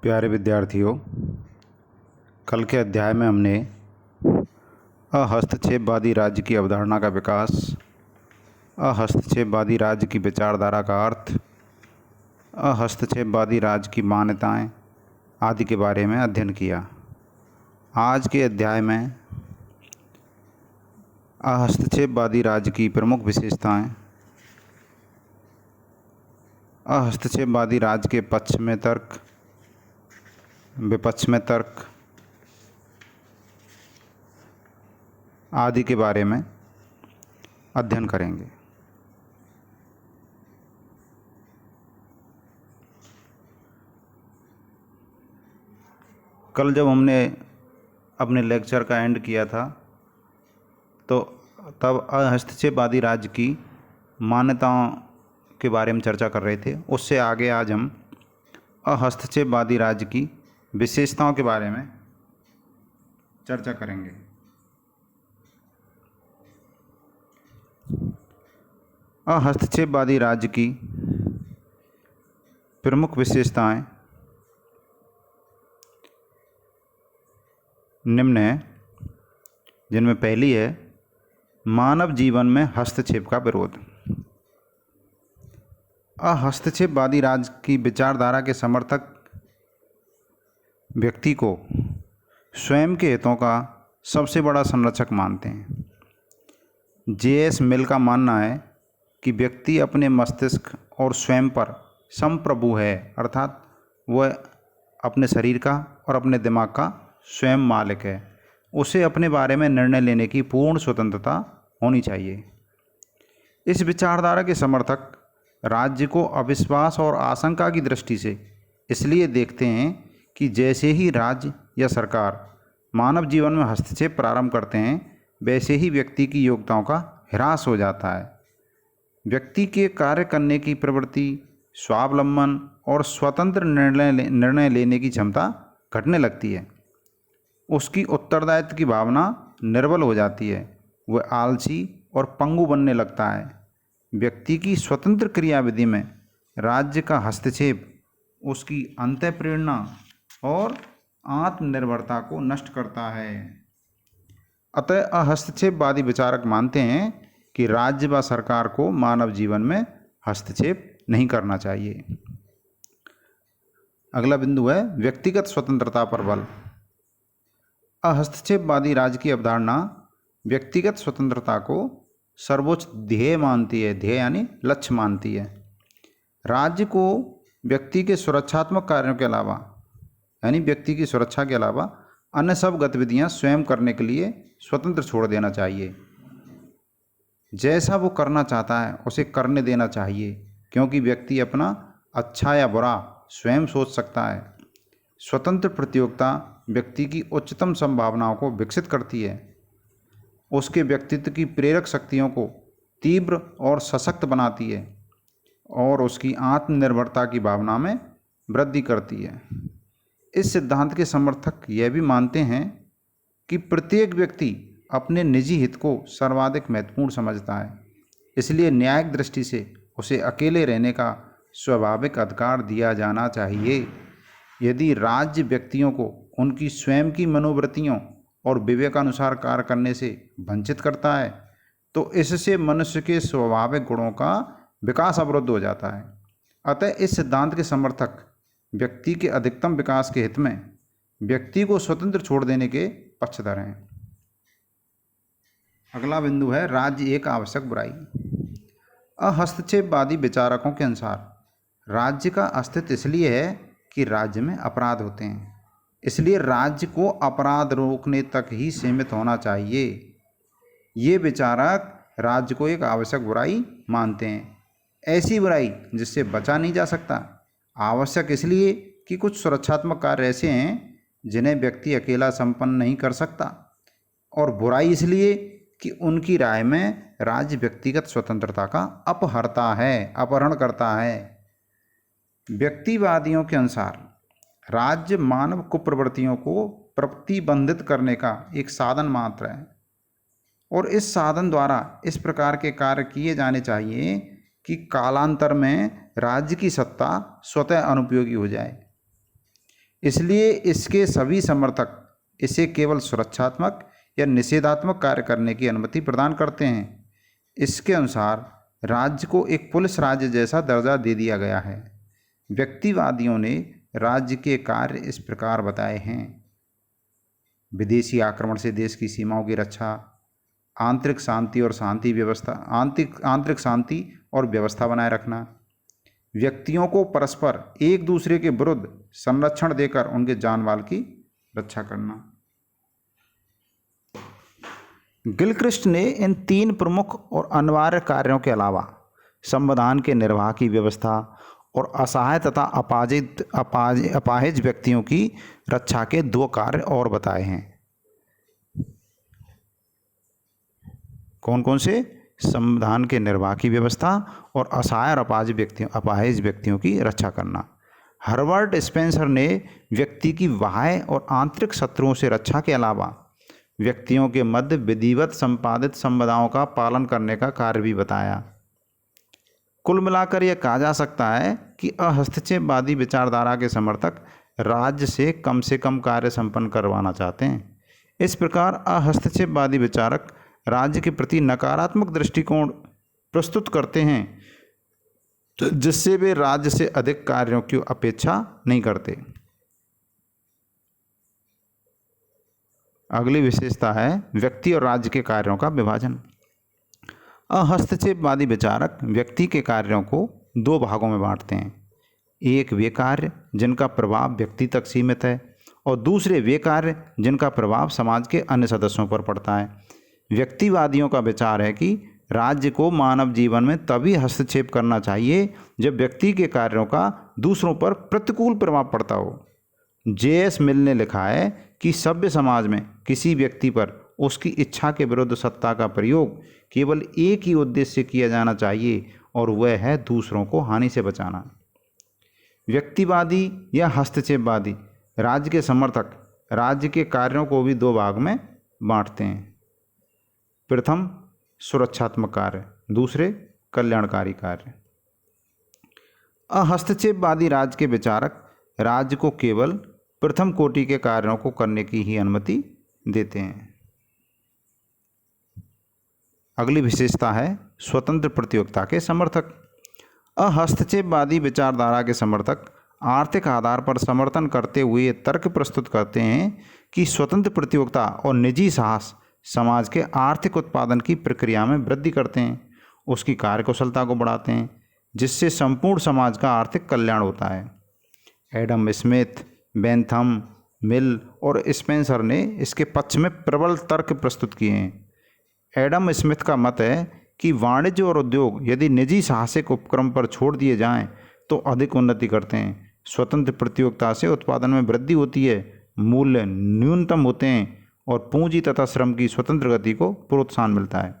प्यारे विद्यार्थियों, कल के अध्याय में हमने अहस्तक्षेपवादी राज्य की अवधारणा का विकास, अहस्तक्षेपवादी राज्य की विचारधारा का अर्थ, अहस्तक्षेपवादी राज्य की मान्यताएं आदि के बारे में अध्ययन किया। आज के अध्याय में अहस्तक्षेपवादी राज्य की प्रमुख विशेषताएं, अहस्तक्षेपवादी राज्य के पक्ष में तर्क, विपक्ष में तर्क आदि के बारे में अध्ययन करेंगे। कल जब हमने अपने लेक्चर का एंड किया था तो तब अहस्तक्षेपवादी राज्य की मान्यताओं के बारे में चर्चा कर रहे थे। उससे आगे आज हम अहस्तक्षेपवादी राज्य की विशेषताओं के बारे में चर्चा करेंगे। अहस्तक्षेपवादी राज्य की प्रमुख विशेषताएं निम्न है, जिनमें पहली है मानव जीवन में हस्तक्षेप का विरोध। अहस्तक्षेपवादी राज्य की विचारधारा के समर्थक व्यक्ति को स्वयं के हितों का सबसे बड़ा संरक्षक मानते हैं। जे.एस. मिल का मानना है कि व्यक्ति अपने मस्तिष्क और स्वयं पर संप्रभु है, अर्थात वह अपने शरीर का और अपने दिमाग का स्वयं मालिक है। उसे अपने बारे में निर्णय लेने की पूर्ण स्वतंत्रता होनी चाहिए। इस विचारधारा के समर्थक राज्य को अविश्वास और आशंका की दृष्टि से इसलिए देखते हैं कि जैसे ही राज्य या सरकार मानव जीवन में हस्तक्षेप प्रारंभ करते हैं, वैसे ही व्यक्ति की योग्यताओं का ह्रास हो जाता है। व्यक्ति के कार्य करने की प्रवृत्ति, स्वावलंबन और स्वतंत्र निर्णय लेने की क्षमता घटने लगती है। उसकी उत्तरदायित्व की भावना निर्बल हो जाती है। वह आलसी और पंगु बनने लगता है। व्यक्ति की स्वतंत्र क्रियाविधि में राज्य का हस्तक्षेप उसकी अंतःप्रेरणा और आत्मनिर्भरता को नष्ट करता है। अतः अहस्तक्षेपवादी विचारक मानते हैं कि राज्य व सरकार को मानव जीवन में हस्तक्षेप नहीं करना चाहिए। अगला बिंदु है व्यक्तिगत स्वतंत्रता पर बल। अहस्तक्षेपवादी राज्य की अवधारणा व्यक्तिगत स्वतंत्रता को सर्वोच्च ध्येय मानती है। ध्येय यानी लक्ष्य मानती है। राज्य को व्यक्ति के सुरक्षात्मक कार्यों के अलावा, यानी व्यक्ति की सुरक्षा के अलावा अन्य सब गतिविधियां स्वयं करने के लिए स्वतंत्र छोड़ देना चाहिए। जैसा वो करना चाहता है उसे करने देना चाहिए, क्योंकि व्यक्ति अपना अच्छा या बुरा स्वयं सोच सकता है। स्वतंत्र प्रतियोगिता व्यक्ति की उच्चतम संभावनाओं को विकसित करती है। उसके व्यक्तित्व की प्रेरक शक्तियों को तीव्र और सशक्त बनाती है और उसकी आत्मनिर्भरता की भावना में वृद्धि करती है। इस सिद्धांत के समर्थक यह भी मानते हैं कि प्रत्येक व्यक्ति अपने निजी हित को सर्वाधिक महत्वपूर्ण समझता है, इसलिए न्यायिक दृष्टि से उसे अकेले रहने का स्वाभाविक अधिकार दिया जाना चाहिए। यदि राज्य व्यक्तियों को उनकी स्वयं की मनोवृत्तियों और विवेकानुसार कार्य करने से वंचित करता है, तो इससे मनुष्य के स्वाभाविक गुणों का विकास अवरुद्ध हो जाता है। अतः इस सिद्धांत के समर्थक व्यक्ति के अधिकतम विकास के हित में व्यक्ति को स्वतंत्र छोड़ देने के पक्षधर हैं। अगला बिंदु है राज्य एक आवश्यक बुराई। अहस्तक्षेपवादी विचारकों के अनुसार राज्य का अस्तित्व इसलिए है कि राज्य में अपराध होते हैं, इसलिए राज्य को अपराध रोकने तक ही सीमित होना चाहिए। ये विचारक राज्य को एक आवश्यक बुराई मानते हैं, ऐसी बुराई जिससे बचा नहीं जा सकता। आवश्यक इसलिए कि कुछ सुरक्षात्मक कार्य ऐसे हैं जिन्हें व्यक्ति अकेला संपन्न नहीं कर सकता, और बुराई इसलिए कि उनकी राय में राज्य व्यक्तिगत स्वतंत्रता का अपहरण करता है। व्यक्तिवादियों के अनुसार राज्य मानव कुप्रवृत्तियों को प्रतिबंधित करने का एक साधन मात्र है, और इस साधन द्वारा इस प्रकार के कार्य किए जाने चाहिए कि कालांतर में राज्य की सत्ता स्वतः अनुपयोगी हो जाए। इसलिए इसके सभी समर्थक इसे केवल सुरक्षात्मक या निषेधात्मक कार्य करने की अनुमति प्रदान करते हैं। इसके अनुसार राज्य को एक पुलिस राज्य जैसा दर्जा दे दिया गया है। व्यक्तिवादियों ने राज्य के कार्य इस प्रकार बताए हैं: विदेशी आक्रमण से देश की सीमाओं की रक्षा, आंतरिक शांति और व्यवस्था बनाए रखना, व्यक्तियों को परस्पर एक दूसरे के विरुद्ध संरक्षण देकर उनके जान माल की रक्षा करना। गिलक्रिस्ट ने इन 3 प्रमुख और अनिवार्य कार्यों के अलावा संविधान के निर्वाह की व्यवस्था और असहाय तथा अपाहिज व्यक्तियों की रक्षा के 2 कार्य और बताए हैं। कौन कौन से? संविधान के निर्वाह की व्यवस्था और असहाय और अपाहिज व्यक्तियों की रक्षा करना। हर्बर्ट स्पेंसर ने व्यक्ति की बाह्य और आंतरिक शत्रुओं से रक्षा के अलावा व्यक्तियों के मध्य विधिवत संपादित संविदाओं का पालन करने का कार्य भी बताया। कुल मिलाकर यह कहा जा सकता है कि अहस्तक्षेपवादी विचारधारा के समर्थक राज्य से कम कार्य संपन्न करवाना चाहते हैं। इस प्रकार अहस्तक्षेपवादी विचारक राज्य के प्रति नकारात्मक दृष्टिकोण प्रस्तुत करते हैं, जिससे वे राज्य से अधिक कार्यों की अपेक्षा नहीं करते। अगली विशेषता है व्यक्ति और राज्य के कार्यों का विभाजन। अहस्तक्षेपवादी विचारक व्यक्ति के कार्यों को 2 भागों में बांटते हैं। एक वे कार्य जिनका प्रभाव व्यक्ति तक सीमित है और दूसरे वे कार्य जिनका प्रभाव समाज के अन्य सदस्यों पर पड़ता है। व्यक्तिवादियों का विचार है कि राज्य को मानव जीवन में तभी हस्तक्षेप करना चाहिए जब व्यक्ति के कार्यों का दूसरों पर प्रतिकूल प्रभाव पड़ता हो। J.S. मिल ने लिखा है कि सभ्य समाज में किसी व्यक्ति पर उसकी इच्छा के विरुद्ध सत्ता का प्रयोग केवल एक ही उद्देश्य से किया जाना चाहिए और वह है दूसरों को हानि से बचाना। व्यक्तिवादी या हस्तक्षेपवादी राज्य के समर्थक राज्य के कार्यों को भी 2 भाग में बांटते हैं। प्रथम सुरक्षात्मक कार्य, दूसरे कल्याणकारी कार्य। अहस्तक्षेपवादी राज्य के विचारक राज्य को केवल प्रथम कोटि के कार्यों को करने की ही अनुमति देते हैं। अगली विशेषता है स्वतंत्र प्रतियोगिता के समर्थक। अहस्तक्षेपवादी विचारधारा के समर्थक आर्थिक आधार पर समर्थन करते हुए तर्क प्रस्तुत करते हैं कि स्वतंत्र प्रतियोगिता और निजी साहस समाज के आर्थिक उत्पादन की प्रक्रिया में वृद्धि करते हैं, उसकी कार्यकुशलता को बढ़ाते हैं, जिससे संपूर्ण समाज का आर्थिक कल्याण होता है। एडम स्मिथ, बेंथम, मिल और स्पेंसर ने इसके पक्ष में प्रबल तर्क प्रस्तुत किए हैं। एडम स्मिथ का मत है कि वाणिज्य और उद्योग यदि निजी साहसिक उपक्रम पर छोड़ दिए जाएं तो अधिक उन्नति करते हैं। स्वतंत्र प्रतियोगिता से उत्पादन में वृद्धि होती है, मूल्य न्यूनतम होते हैं और पूंजी तथा श्रम की स्वतंत्र गति को प्रोत्साहन मिलता है।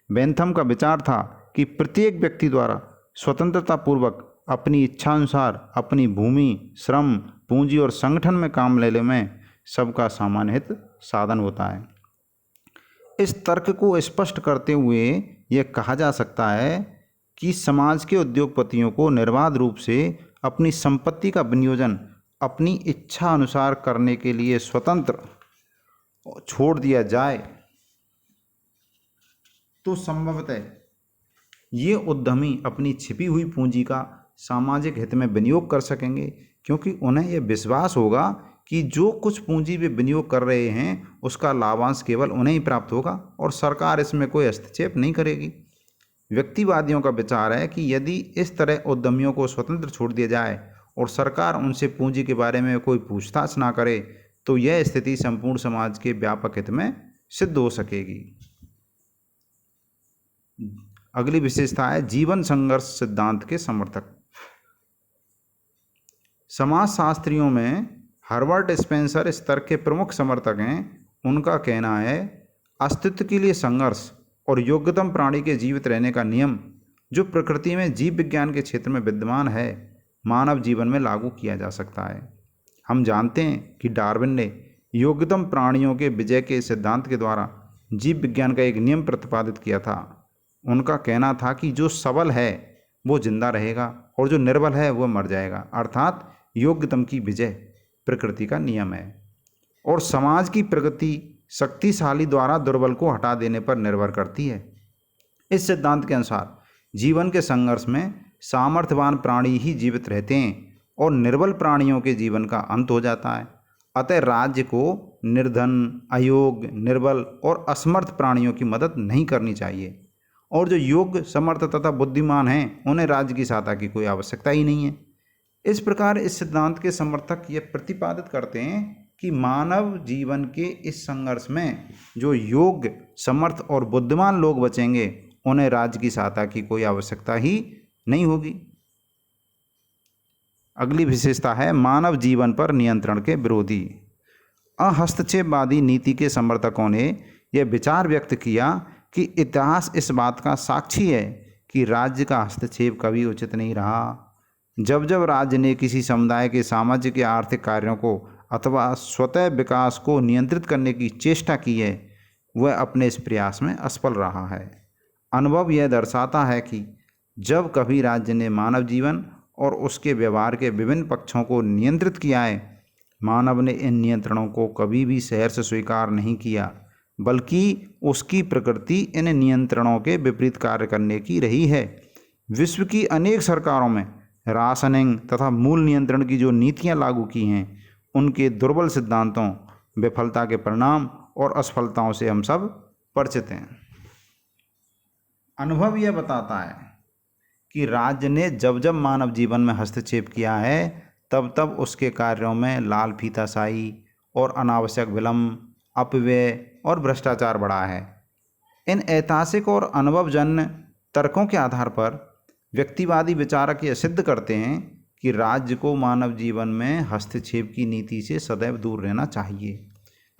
बेंथम का विचार था कि प्रत्येक व्यक्ति द्वारा स्वतंत्रता पूर्वक अपनी इच्छानुसार अपनी भूमि, श्रम, पूंजी और संगठन में काम लेने में सबका सामान्य हित साधन होता है। इस तर्क को स्पष्ट करते हुए यह कहा जा सकता है कि समाज के उद्योगपतियों को निर्बाध रूप से अपनी संपत्ति का विनियोजन अपनी इच्छा अनुसार करने के लिए स्वतंत्र छोड़ दिया जाए तो संभवतः ये उद्यमी अपनी छिपी हुई पूंजी का सामाजिक हित में विनियोग कर सकेंगे, क्योंकि उन्हें यह विश्वास होगा कि जो कुछ पूंजी वे विनियोग कर रहे हैं उसका लाभांश केवल उन्हें ही प्राप्त होगा और सरकार इसमें कोई हस्तक्षेप नहीं करेगी। व्यक्तिवादियों का विचार है कि यदि इस तरह उद्यमियों को स्वतंत्र छोड़ दिया जाए और सरकार उनसे पूंजी के बारे में कोई पूछताछ ना करे तो यह स्थिति संपूर्ण समाज के व्यापक हित में सिद्ध हो सकेगी। अगली विशेषता है जीवन संघर्ष सिद्धांत के समर्थक। समाजशास्त्रियों में हर्बर्ट स्पेंसर इस तर्क के प्रमुख समर्थक हैं। उनका कहना है अस्तित्व के लिए संघर्ष और योग्यतम प्राणी के जीवित रहने का नियम जो प्रकृति में जीव विज्ञान के क्षेत्र में विद्यमान है मानव जीवन में लागू किया जा सकता है। हम जानते हैं कि डार्विन ने योग्यतम प्राणियों के विजय के सिद्धांत के द्वारा जीव विज्ञान का एक नियम प्रतिपादित किया था। उनका कहना था कि जो सबल है वो जिंदा रहेगा और जो निर्बल है वह मर जाएगा, अर्थात योग्यतम की विजय। प्रकृति का नियम है और समाज की प्रगति शक्तिशाली द्वारा दुर्बल को हटा देने पर निर्भर करती है। इस सिद्धांत के अनुसार जीवन के संघर्ष में सामर्थ्यवान प्राणी ही जीवित रहते हैं और निर्बल प्राणियों के जीवन का अंत हो जाता है। अतः राज्य को निर्धन, अयोग्य, निर्बल और असमर्थ प्राणियों की मदद नहीं करनी चाहिए और जो योग्य, समर्थ तथा बुद्धिमान हैं उन्हें राज्य की सहायता की कोई आवश्यकता ही नहीं है। इस प्रकार इस सिद्धांत के समर्थक ये प्रतिपादित करते हैं कि मानव जीवन के इस संघर्ष में जो योग्य, समर्थ और बुद्धिमान लोग बचेंगे उन्हें राज्य की सहायता की कोई आवश्यकता ही नहीं होगी। अगली विशेषता है मानव जीवन पर नियंत्रण के विरोधी। अहस्तक्षेपवादी नीति के समर्थकों ने यह विचार व्यक्त किया कि इतिहास इस बात का साक्षी है कि राज्य का हस्तक्षेप कभी उचित नहीं रहा। जब जब राज्य ने किसी समुदाय के सामाजिक या आर्थिक कार्यों को अथवा स्वतः विकास को नियंत्रित करने की चेष्टा की है, वह अपने इस प्रयास में असफल रहा है। अनुभव यह दर्शाता है कि जब कभी राज्य ने मानव जीवन और उसके व्यवहार के विभिन्न पक्षों को नियंत्रित किया है, मानव ने इन नियंत्रणों को कभी भी सहर्ष स्वीकार नहीं किया, बल्कि उसकी प्रकृति इन नियंत्रणों के विपरीत कार्य करने की रही है। विश्व की अनेक सरकारों में राशनिंग तथा मूल नियंत्रण की जो नीतियां लागू की हैं, उनके दुर्बल सिद्धांतों, विफलता के परिणाम और असफलताओं से हम सब परिचित हैं। अनुभव यह बताता है कि राज्य ने जब जब मानव जीवन में हस्तक्षेप किया है, तब तब उसके कार्यों में लाल फीताशाही और अनावश्यक विलंब, अपव्यय और भ्रष्टाचार बढ़ा है। इन ऐतिहासिक और अनुभवजन्य तर्कों के आधार पर व्यक्तिवादी विचारक यह सिद्ध करते हैं कि राज्य को मानव जीवन में हस्तक्षेप की नीति से सदैव दूर रहना चाहिए।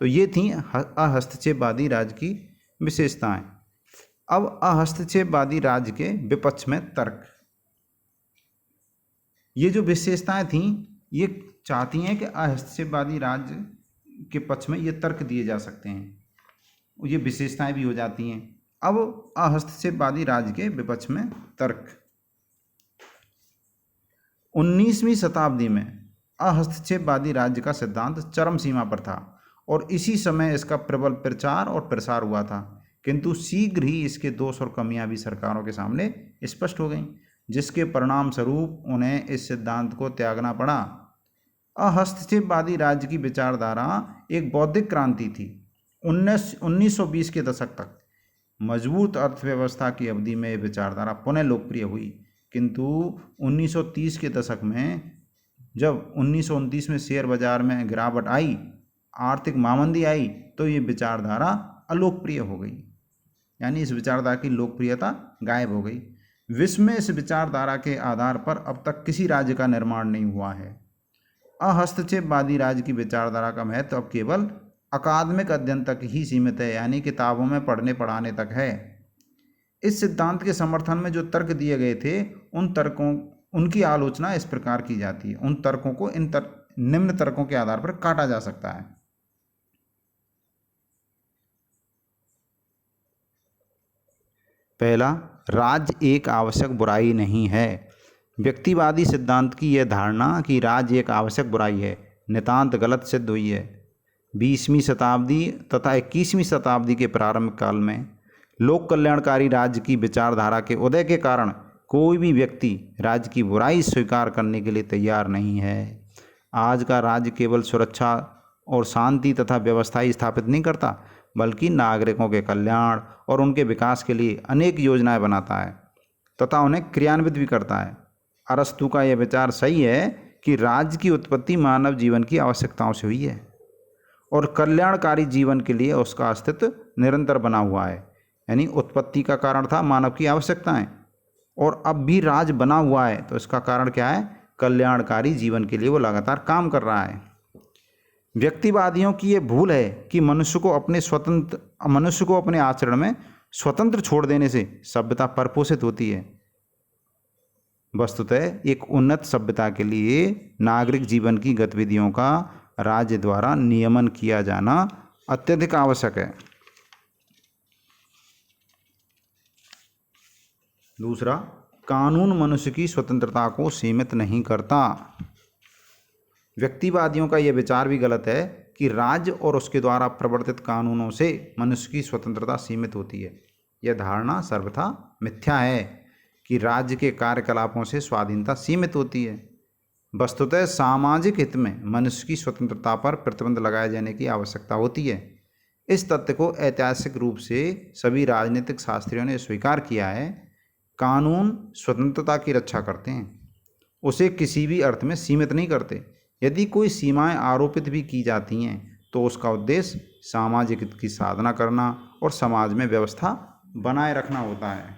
तो ये थी अहस्तक्षेपवादी राज्य की विशेषताएं। अब अहस्तक्षेपवादी राज्य के विपक्ष में तर्क। ये जो विशेषताएं थीं, ये चाहती हैं कि अहस्तक्षेपवादी राज्य के पक्ष में ये तर्क दिए जा सकते हैं, ये विशेषताएं भी हो जाती हैं। अब अहस्तक्षेपवादी राज्य के विपक्ष में तर्क। 19वीं शताब्दी में अहस्तक्षेपवादी राज्य का सिद्धांत चरम सीमा पर था और इसी समय इसका प्रबल प्रचार और प्रसार हुआ था, किंतु शीघ्र ही इसके दोष और कमियां भी सरकारों के सामने स्पष्ट हो गईं, जिसके परिणाम स्वरूप उन्हें इस सिद्धांत को त्यागना पड़ा। अहस्तक्षेपवादी राज्य की विचारधारा एक बौद्धिक क्रांति थी। 1920 के दशक तक मजबूत अर्थव्यवस्था की अवधि में यह विचारधारा पुनः लोकप्रिय हुई, किंतु 1930 के दशक में जब 1929 में शेयर बाजार में गिरावट आई, आर्थिक मामंदी आई, तो ये विचारधारा अलोकप्रिय हो गई, यानी इस विचारधारा की लोकप्रियता गायब हो गई। विश्व में इस विचारधारा के आधार पर अब तक किसी राज्य का निर्माण नहीं हुआ है। अहस्तक्षेपवादी राज्य की विचारधारा का महत्व अब केवल अकादमिक अध्ययन तक ही सीमित है, यानी किताबों में पढ़ने पढ़ाने तक है। इस सिद्धांत के समर्थन में जो तर्क दिए गए थे, उनकी आलोचना इस प्रकार की जाती है। उन तर्कों को निम्न तर्कों के आधार पर काटा जा सकता है। पहला, राज्य एक आवश्यक बुराई नहीं है। व्यक्तिवादी सिद्धांत की यह धारणा कि राज्य एक आवश्यक बुराई है, नितांत गलत सिद्ध हुई है। 20वीं शताब्दी तथा 21वीं शताब्दी के प्रारंभ काल में लोक कल्याणकारी राज्य की विचारधारा के उदय के कारण कोई भी व्यक्ति राज्य की बुराई स्वीकार करने के लिए तैयार नहीं है। आज का राज्य केवल सुरक्षा और शांति तथा व्यवस्था स्थापित नहीं करता, बल्कि नागरिकों के कल्याण और उनके विकास के लिए अनेक योजनाएं बनाता है तथा उन्हें क्रियान्वित भी करता है। अरस्तु का यह विचार सही है कि राज्य की उत्पत्ति मानव जीवन की आवश्यकताओं से हुई है और कल्याणकारी जीवन के लिए उसका अस्तित्व निरंतर बना हुआ है। यानी उत्पत्ति का कारण था मानव की आवश्यकताएं, और अब भी राज्य बना हुआ है, तो इसका कारण क्या है? कल्याणकारी जीवन के लिए वो लगातार काम कर रहा है। व्यक्तिवादियों की ये भूल है कि मनुष्य को अपने आचरण में स्वतंत्र छोड़ देने से सभ्यता परिपोषित होती है। वस्तुतः एक उन्नत सभ्यता के लिए नागरिक जीवन की गतिविधियों का राज्य द्वारा नियमन किया जाना अत्यधिक आवश्यक है। दूसरा, कानून मनुष्य की स्वतंत्रता को सीमित नहीं करता। व्यक्तिवादियों का यह विचार भी गलत है कि राज्य और उसके द्वारा प्रवर्तित कानूनों से मनुष्य की स्वतंत्रता सीमित होती है। यह धारणा सर्वथा मिथ्या है कि राज्य के कार्यकलापों से स्वाधीनता सीमित होती है। वस्तुतः सामाजिक हित में मनुष्य की स्वतंत्रता पर प्रतिबंध लगाए जाने की आवश्यकता होती है। इस तथ्य को ऐतिहासिक रूप से सभी राजनीतिक शास्त्रियों ने स्वीकार किया है। कानून स्वतंत्रता की रक्षा करते हैं, उसे किसी भी अर्थ में सीमित नहीं करते। यदि कोई सीमाएं आरोपित भी की जाती हैं तो उसका उद्देश्य सामाजिक हित की साधना करना और समाज में व्यवस्था बनाए रखना होता है।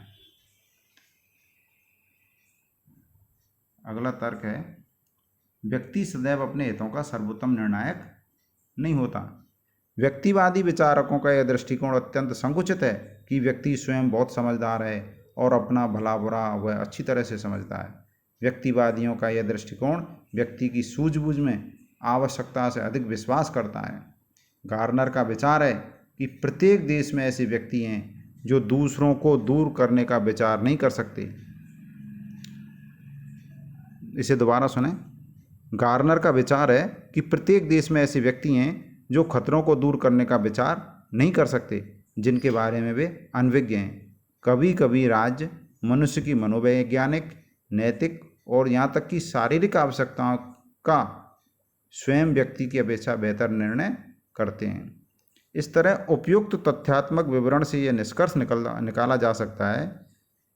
अगला तर्क है, व्यक्ति सदैव अपने हितों का सर्वोत्तम निर्णायक नहीं होता। व्यक्तिवादी विचारकों का यह दृष्टिकोण अत्यंत संकुचित है कि व्यक्ति स्वयं बहुत समझदार है और अपना भला बुरा वह अच्छी तरह से समझता है। व्यक्तिवादियों का यह दृष्टिकोण व्यक्ति की सूझबूझ में आवश्यकता से अधिक विश्वास करता है। गार्नर का विचार है कि प्रत्येक देश में ऐसे व्यक्ति हैं जो दूसरों को दूर करने का विचार नहीं कर सकते। इसे दोबारा सुने। गार्नर का विचार है कि प्रत्येक देश में ऐसे व्यक्ति हैं जो खतरों को दूर करने का विचार नहीं कर सकते, जिनके बारे में वे अनभिज्ञ हैं। कभी कभी राज्य मनुष्य की मनोवैज्ञानिक, नैतिक और यहाँ तक कि शारीरिक आवश्यकताओं का स्वयं व्यक्ति की अपेक्षा बेहतर निर्णय करते हैं। इस तरह उपयुक्त तथ्यात्मक विवरण से यह निष्कर्ष निकाला जा सकता है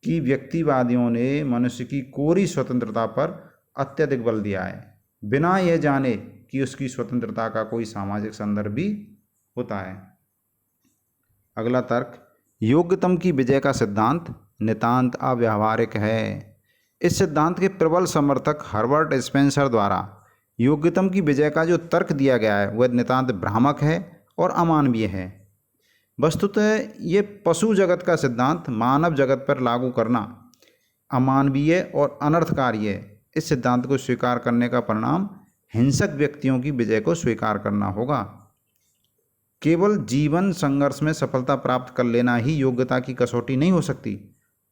कि व्यक्तिवादियों ने मनुष्य की कोरी स्वतंत्रता पर अत्यधिक बल दिया है, बिना यह जाने कि उसकी स्वतंत्रता का कोई सामाजिक संदर्भ भी होता है। अगला तर्क, योग्यतम की विजय का सिद्धांत नितांत अव्यावहारिक है। इस सिद्धांत के प्रबल समर्थक हर्बर्ट स्पेंसर द्वारा योग्यतम की विजय का जो तर्क दिया गया है वह नितांत भ्रामक है और अमानवीय है। वस्तुतः ये पशु जगत का सिद्धांत मानव जगत पर लागू करना अमानवीय और अनर्थकारी है। इस सिद्धांत को स्वीकार करने का परिणाम हिंसक व्यक्तियों की विजय को स्वीकार करना होगा। केवल जीवन संघर्ष में सफलता प्राप्त कर लेना ही योग्यता की कसौटी नहीं हो सकती।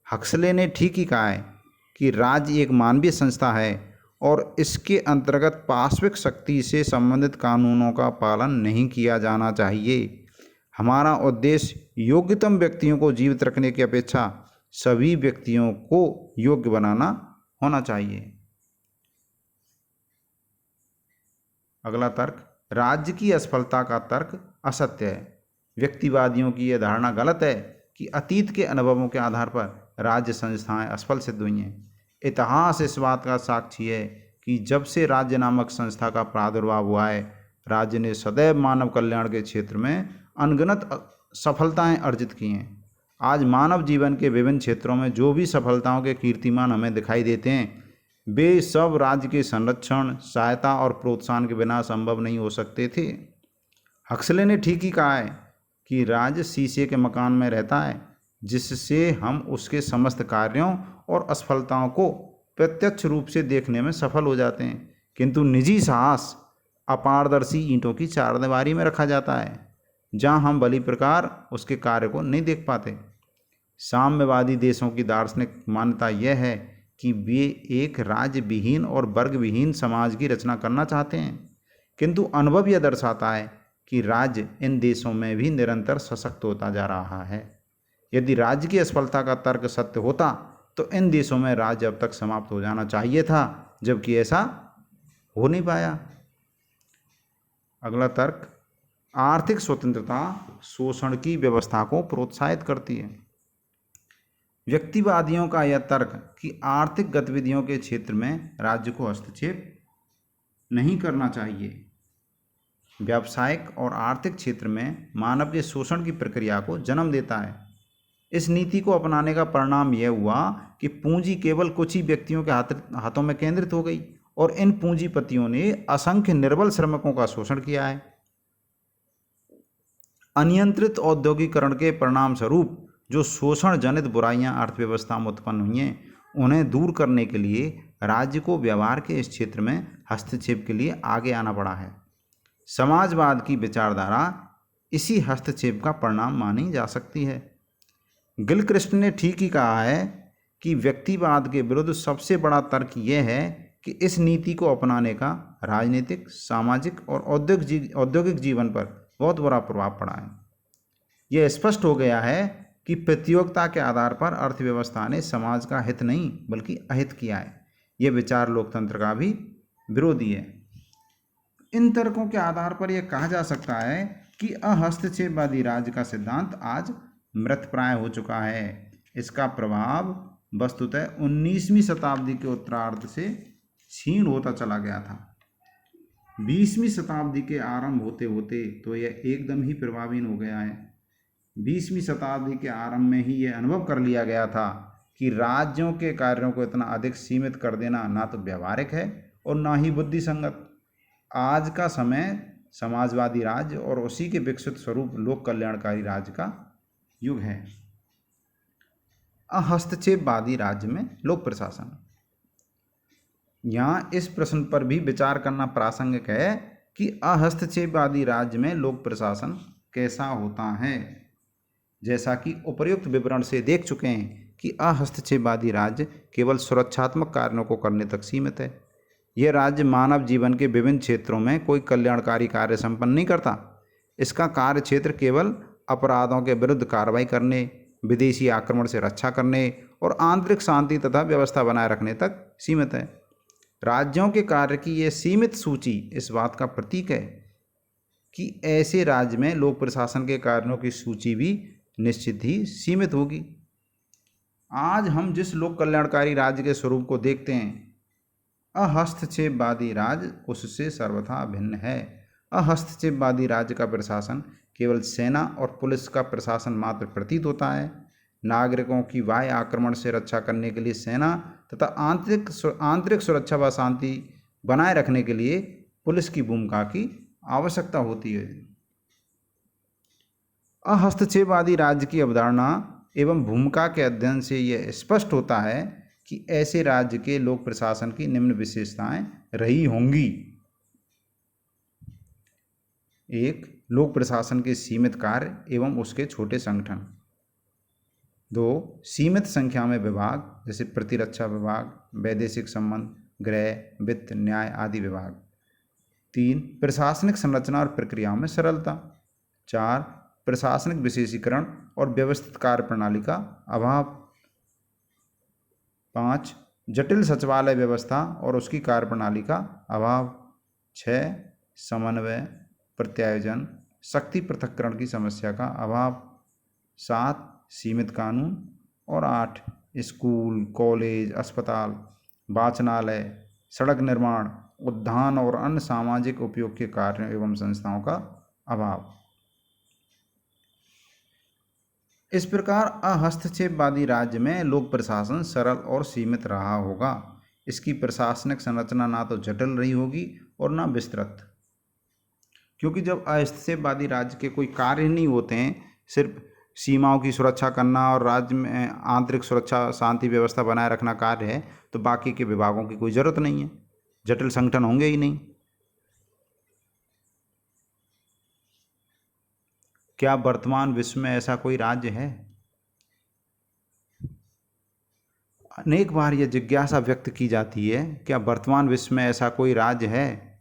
हक्सले ने ठीक ही कहा है कि राज्य एक मानवीय संस्था है और इसके अंतर्गत पाशविक शक्ति से संबंधित कानूनों का पालन नहीं किया जाना चाहिए। हमारा उद्देश्य योग्यतम व्यक्तियों को जीवित रखने की अपेक्षा सभी व्यक्तियों को योग्य बनाना होना चाहिए। अगला तर्क, राज्य की असफलता का तर्क असत्य है। व्यक्तिवादियों की यह धारणा गलत है कि अतीत के अनुभवों के आधार पर राज्य संस्थाएं असफल सिद्ध हुई हैं। इतिहास इस बात का साक्षी है कि जब से राज्य नामक संस्था का प्रादुर्भाव हुआ है, राज्य ने सदैव मानव कल्याण के क्षेत्र में अनगिनत सफलताएं अर्जित की हैं। आज मानव जीवन के विभिन्न क्षेत्रों में जो भी सफलताओं के कीर्तिमान हमें दिखाई देते हैं, वे सब राज्य के संरक्षण, सहायता और प्रोत्साहन के बिना संभव नहीं हो सकते थे। हक्सले ने ठीक ही कहा है कि राज्य शीशे के मकान में रहता है, जिससे हम उसके समस्त कार्यों और असफलताओं को प्रत्यक्ष रूप से देखने में सफल हो जाते हैं, किंतु निजी साहस अपारदर्शी ईंटों की चारदीवारी में रखा जाता है, जहां हम भली प्रकार उसके कार्य को नहीं देख पाते। साम्यवादी देशों की दार्शनिक मान्यता यह है कि वे एक राज्य विहीन और वर्ग विहीन समाज की रचना करना चाहते हैं, किंतु अनुभव यह दर्शाता है कि राज्य इन देशों में भी निरंतर सशक्त होता जा रहा है। यदि राज्य की असफलता का तर्क सत्य होता तो इन देशों में राज्य अब तक समाप्त हो जाना चाहिए था, जबकि ऐसा हो नहीं पाया। अगला तर्क, आर्थिक स्वतंत्रता शोषण की व्यवस्था को प्रोत्साहित करती है। व्यक्तिवादियों का यह तर्क कि आर्थिक गतिविधियों के क्षेत्र में राज्य को हस्तक्षेप नहीं करना चाहिए, व्यावसायिक और आर्थिक क्षेत्र में मानव के शोषण की प्रक्रिया को जन्म देता है। इस नीति को अपनाने का परिणाम यह हुआ कि पूंजी केवल कुछ ही व्यक्तियों के हाथों में केंद्रित हो गई और इन पूंजीपतियों ने असंख्य निर्बल श्रमिकों का शोषण किया है। अनियंत्रित औद्योगिकरण के परिणाम स्वरूप जो शोषण जनित बुराइयां अर्थव्यवस्था में उत्पन्न हुई हैं, उन्हें दूर करने के लिए राज्य को व्यवहार के इस क्षेत्र में हस्तक्षेप के लिए आगे आना पड़ा है। समाजवाद की विचारधारा इसी हस्तक्षेप का परिणाम मानी जा सकती है। गिलक्रिस्ट ने ठीक ही कहा है कि व्यक्तिवाद के विरुद्ध सबसे बड़ा तर्क यह है कि इस नीति को अपनाने का राजनीतिक, सामाजिक और औद्योगिक जीवन पर बहुत बुरा प्रभाव पड़ा है। यह स्पष्ट हो गया है कि प्रतियोगिता के आधार पर अर्थव्यवस्था ने समाज का हित नहीं बल्कि अहित किया है। यह विचार लोकतंत्र का भी विरोधी है। इन तर्कों के आधार पर यह कहा जा सकता है कि अहस्तक्षेपवादी राज्य का सिद्धांत आज मृतप्राय हो चुका है। इसका प्रभाव वस्तुतः 19वीं शताब्दी के उत्तरार्ध से क्षीण होता चला गया था। 20वीं शताब्दी के आरंभ होते होते तो यह एकदम ही प्रभावहीन हो गया है। 20वीं शताब्दी के आरंभ में ही यह अनुभव कर लिया गया था कि राज्यों के कार्यों को इतना अधिक सीमित कर देना ना तो व्यावहारिक है और ना ही बुद्धिसंगत। आज का समय समाजवादी राज्य और उसी के विकसित स्वरूप लोक कल्याणकारी राज्य का युग है। अहस्तक्षेपवादी राज्य में लोक प्रशासन। यहाँ इस प्रश्न पर भी विचार करना प्रासंगिक है कि अहस्तक्षेपवादी राज्य में लोक प्रशासन कैसा होता है। जैसा कि उपर्युक्त विवरण से देख चुके हैं कि अहस्तक्षेपवादी राज्य केवल सुरक्षात्मक कार्यों को करने तक सीमित है। यह राज्य मानव जीवन के विभिन्न क्षेत्रों में कोई कल्याणकारी कार्य संपन्न नहीं करता। इसका कार्य क्षेत्र केवल अपराधों के विरुद्ध कार्रवाई करने, विदेशी आक्रमण से रक्षा करने और आंतरिक शांति तथा व्यवस्था बनाए रखने तक सीमित है। राज्यों के कार्य की यह सीमित सूची इस बात का प्रतीक है कि ऐसे राज्य में लोक प्रशासन के कार्यों की सूची भी निश्चित ही सीमित होगी। आज हम जिस लोक कल्याणकारी राज्य के स्वरूप को देखते हैं, अहस्तक्षेपवादी राज्य उससे सर्वथा भिन्न है। अहस्तक्षेपवादी राज्य का प्रशासन केवल सेना और पुलिस का प्रशासन मात्र प्रतीत होता है। नागरिकों की बाह्य आक्रमण से रक्षा करने के लिए सेना तथा आंतरिक सुरक्षा व शांति बनाए रखने के लिए पुलिस की भूमिका की आवश्यकता होती है। अहस्तक्षेपवादी राज्य की अवधारणा एवं भूमिका के अध्ययन से यह स्पष्ट होता है कि ऐसे राज्य के लोक प्रशासन की निम्न विशेषताएं रही होंगी। 1. लोक प्रशासन के सीमित कार्य एवं उसके छोटे संगठन। 2. सीमित संख्या में विभाग जैसे प्रतिरक्षा विभाग, वैदेशिक संबंध, गृह, वित्त, न्याय आदि विभाग। 3. प्रशासनिक संरचना और प्रक्रियाओं में सरलता। 4. प्रशासनिक विशेषीकरण और व्यवस्थित कार्य प्रणाली का अभाव। 5. जटिल सचिवालय व्यवस्था और उसकी कार्यप्रणाली का अभाव। 6. समन्वय, प्रत्यायोजन, शक्ति पृथक्करण की समस्या का अभाव। 7. सीमित कानून। और 8. स्कूल, कॉलेज, अस्पताल, वाचनालय, सड़क निर्माण, उद्यान और अन्य सामाजिक उपयोग के कार्यों एवं संस्थाओं का अभाव। इस प्रकार अहस्तक्षेपवादी राज्य में लोक प्रशासन सरल और सीमित रहा होगा। इसकी प्रशासनिक संरचना ना तो जटिल रही होगी और ना विस्तृत, क्योंकि जब अहस्तक्षेपवादी राज्य के कोई कार्य नहीं होते हैं, सिर्फ सीमाओं की सुरक्षा करना और राज्य में आंतरिक सुरक्षा शांति व्यवस्था बनाए रखना कार्य है, तो बाकी के विभागों की कोई ज़रूरत नहीं है, जटिल संगठन होंगे ही नहीं। क्या वर्तमान विश्व में ऐसा कोई राज्य है? अनेक बार यह जिज्ञासा व्यक्त की जाती है, क्या वर्तमान विश्व में ऐसा कोई राज्य है?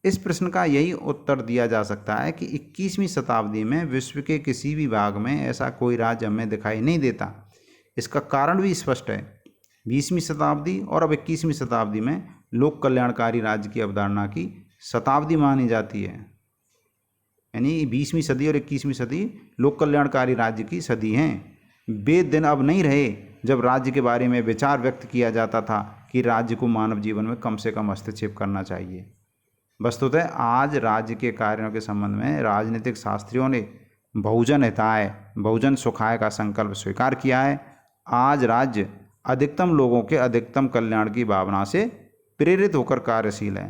इस प्रश्न का यही उत्तर दिया जा सकता है कि 21वीं शताब्दी में विश्व के किसी भी भाग में ऐसा कोई राज्य हमें दिखाई नहीं देता। इसका कारण भी स्पष्ट है। 20वीं शताब्दी और अब 21वीं शताब्दी में लोक कल्याणकारी राज्य की अवधारणा की शताब्दी मानी जाती है। यानी 20वीं सदी और 21वीं सदी लोक कल्याणकारी राज्य की सदी हैं। वे दिन अब नहीं रहे जब राज्य के बारे में विचार व्यक्त किया जाता था कि राज्य को मानव जीवन में कम से कम हस्तक्षेप करना चाहिए। वस्तुतः आज राज्य के कार्यों के संबंध में राजनीतिक शास्त्रियों ने बहुजन हिताय, बहुजन सुखाय का संकल्प स्वीकार किया है। आज राज्य अधिकतम लोगों के अधिकतम कल्याण की भावना से प्रेरित होकर कार्यशील है।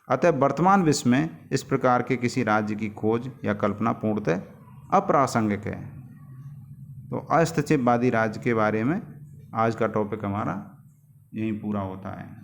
अतः वर्तमान विश्व में इस प्रकार के किसी राज्य की खोज या कल्पना पूर्णतः अप्रासंगिक है। तो अहस्तक्षेपवादी राज्य के बारे में आज का टॉपिक हमारा यहीं पूरा होता है।